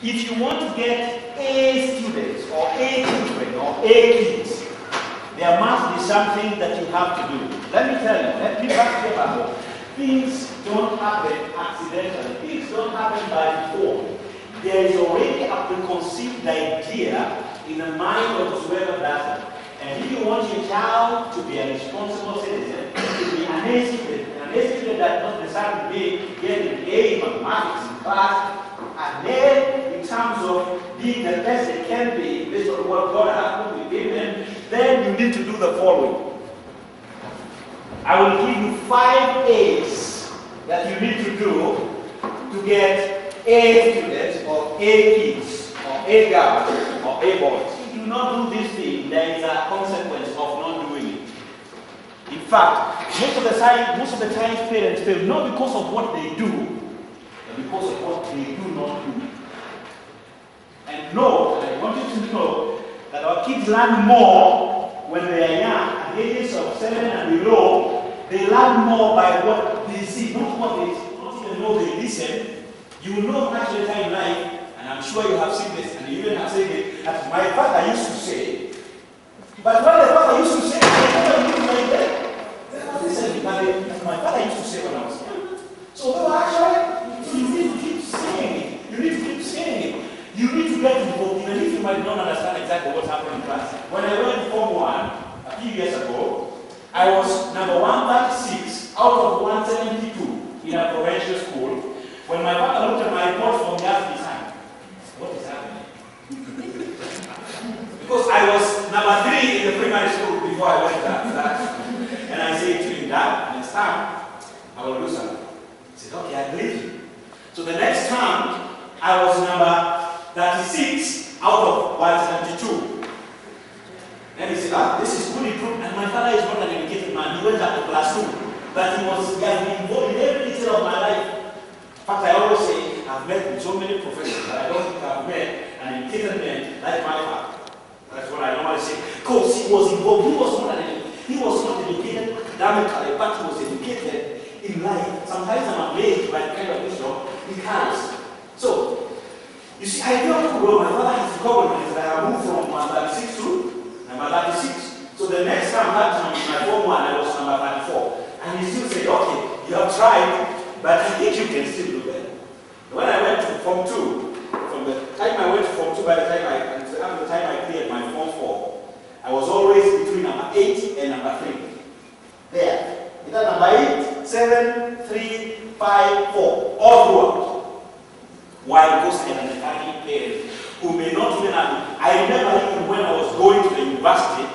If you want to get A students or A children or A kids, there must be something that you have to do. Let me tell you, let me back you up. Things don't happen accidentally. Things don't happen by default. There is already a preconceived idea in the mind of whoever does it. And if you want your child to be a responsible citizen, to be an A student that does not necessarily get an A in mathematics in class, and then in terms of being the best they can be based on what God has put within them, then you need to do the following. I will give you 5 A's that you need to do to get A students or A kids or A girls or A boys. If you do not do this thing, there is a consequence of not doing it. In fact, most of the time parents fail not because of what they do, but because of what they do not do. And I want you to know that our kids learn more when they are young, at the ages of 7 and below. They learn more by what they see, not even know they listen. You will know much later in life, and I'm sure you have seen this, and you even have said it, as my father used to say. But what the father used to say, I never knew like that. Listen, my father used to say when I was young. So actually, you need to keep saying it. You need to keep saying it. You need to get involved, even if you might not understand exactly what's happening in class. When I went to Form 1 a few years ago, I was number 136 out of 172 in a provincial school. When my father looked at my report form, he asked me, son, what is happening? Because I was number 3 in the primary school before I went to that. And I said to him, Dad, next time I will do something. He said, okay, I believe you. So the next time I was number 36 out of 172. And he said, this is good improvement. And my father is not an educated man. He went up to class 2. But he has been involved in every detail of my life. In fact, I always say, I've met with so many professors that I don't think I've met an educated man like my father. That's what I normally say. Because he was involved. He was not educated academically, but he was educated in life. Sometimes I'm amazed by the kind of wisdom he has. So, you see, I don't know, my father has recognized that I moved from 136 to number 36. So the next time that time in my Form 1, I was number 34. And he still said, okay, you have tried, but I think you can still do better. When I went to Form 2, from the time I went to Form 2, after the time I cleared my Form 4, I was always between number 8 and number 3. There. Either number 8, 7, 3, 5, 4. All throughout. Why? Because I had an Italian parent who may not even have. I remember even when I was going to the university,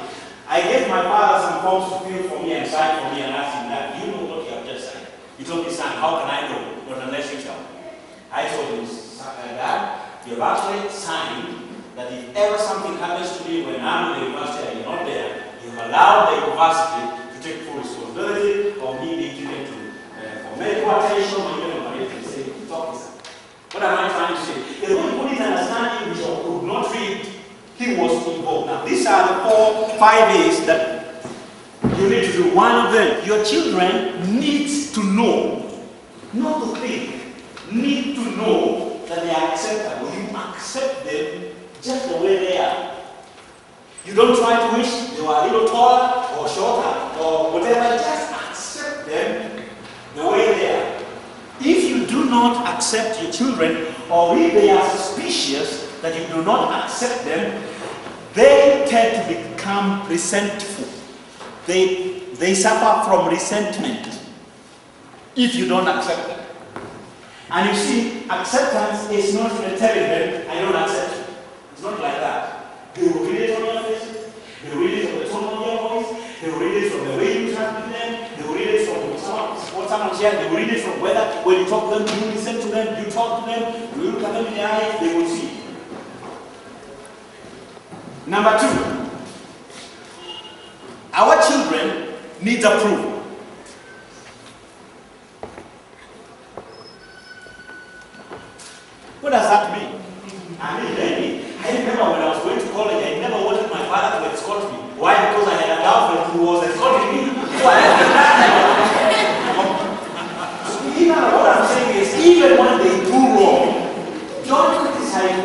I gave my father some forms to fill for me and sign for me and asked him that, you know what you have just signed? He told me, son, how can I know? Not unless you tell me. I told him, Dad, you have actually signed that if ever something happens to me when I'm in the university and you're not there, you have allowed the university to take full responsibility of me being given to for medical attention or even for anything. Say, talk this. What am I trying to say? The one who couldn't understand English or could not read, he was involved. Now, these are the 5 A's that you need to do. One of them, your children need to know, not to think, need to know that they are acceptable. You accept them just the way they are. You don't try to wish they were a little taller or shorter or whatever. Just accept them the way they are. If you do not accept your children, or if they are suspicious that you do not accept them, they tend to become resentful. They suffer from resentment if you don't accept them. And you see, acceptance is not telling them, I don't accept you. It's not like that. They will read it on your face, they will read it from the tone of your voice, they will read it from the way you talk with them, they will read it from what someone shared, they will read it from whether when you talk to them, you listen to them, you talk to them, you look at them in the eyes, they will see. Number 2, our children need approval. What does that mean? I remember when I was going to college, I never wanted my father to escort me. Why? Because I had a girlfriend who was escorting me. So even what I'm saying is, even when they do wrong, don't criticize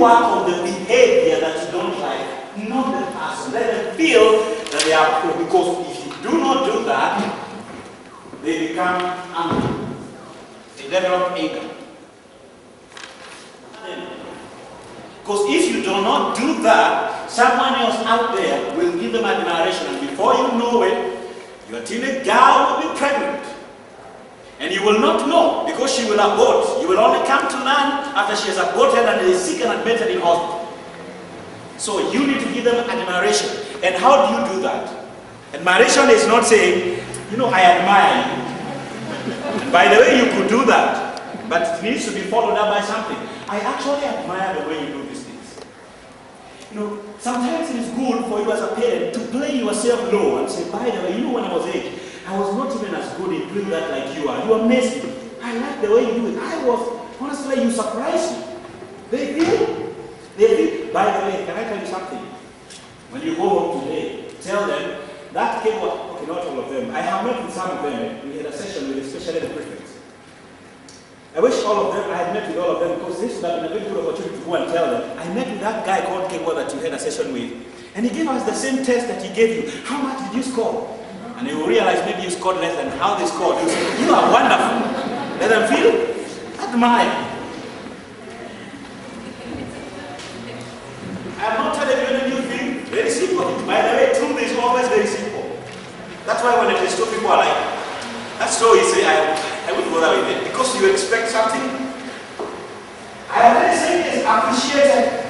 work on the behavior that you don't like, not the person. Let them feel that they are poor. Because if you do not do that, they become angry. They develop anger. Because if you do not do that, someone else out there will give them admiration, and before you know it, your teenage girl will be pregnant. And you will not know, because she will abort. You will only come to learn after she has aborted and is sick and admitted in hospital. So you need to give them admiration. And how do you do that? Admiration is not saying, you know, I admire you. And by the way, you could do that, but it needs to be followed up by something. I actually admire the way you do these things. You know, sometimes it is good for you as a parent to play yourself low and say, by the way, you know, when I was 8, I was not even as good in doing that like you are. You amaze me. I like the way you do it. I was, honestly, you surprise me. They feel. By the way, can I tell you something? When you go home today, tell them, that Kigwa, okay, not all of them. I have met with some of them. We had a session with especially the prefects. I wish all of them, I had met with all of them, because this would have been a very good opportunity to go and tell them. I met with that guy called Kigwa that you had a session with, and he gave us the same test that he gave you. How much did you score? And you will realize maybe you scored less than how they scored. You say, you are wonderful. Let them feel, admire. I'm not telling you any new thing. Very simple. By the way, truth is always very simple. That's why when it is two people are like, that's so easy, I wouldn't bother with it. Because you expect something. I already say this, appreciated.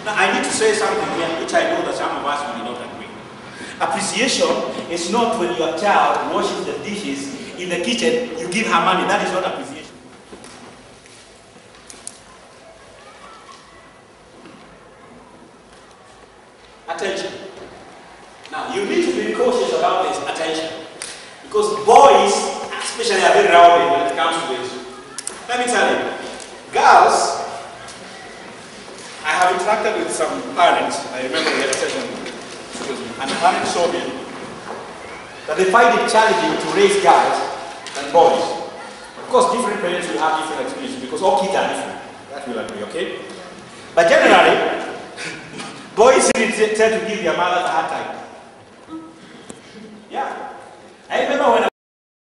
Now I need to say something here, which I know that some of us will not agree. Appreciation is not when your child washes the dishes in the kitchen, you give her money. That is not appreciation. Attention. Now, you need to be cautious about this attention. Because boys, especially, are very rowdy when it comes to this. Let me tell you, girls, I have interacted with some parents. I remember we had a session, and the parents showed me that they find it challenging to raise guys than boys. Of course, different parents will have different experiences because all kids are different. That will agree, okay? But generally, boys tend to give their mothers a hard time. Yeah. I remember when